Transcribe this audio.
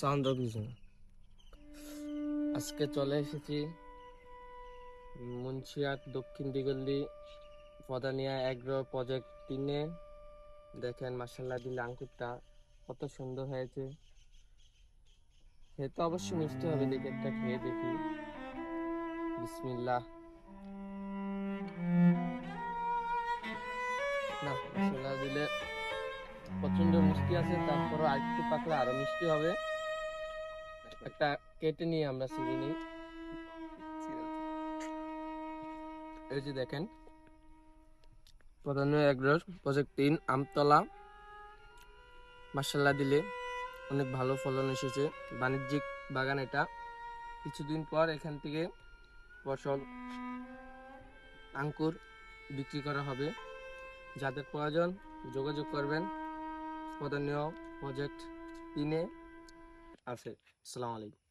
সান্দ্র কিছু আজকে চলে এসেছি মুন্সিয়াট দক্ষিণ দিগল্লি পদানিয়া এগ্রো প্রজেক্ট 3-এ। দেখেন মাশাআল্লাহ দিলে আঙ্কুরটা কত সুন্দর হয়েছে। খেতে অবশ্যই মিষ্টি হবে, দেখে একটা খেয়ে দেখি। বিসমিল্লাহ। না, মাশাআল্লাহ দিলে প্রচন্ড মিষ্টি আছে, তারপরও আরেকটু পাকলে আরো মিষ্টি হবে। একটা কেটে নিয়ে আমরা ছিঁড়ে নিই। এই যে দেখেন পদানিয়া এগ্রো প্রজেক্ট 3 আমতলা, মাশাআল্লাহ দিলে অনেক ভালো ফলন এসেছে। বাণিজ্যিক বাগান এটা। কিছুদিন পর এখান থেকে ফসল আঙ্কুর বিক্রি করা হবে। যাদের প্রয়োজন যোগাযোগ করবেন। পদানিয়া প্রজেক্ট 3-এ আছে। আসসালামু আলাইকুম।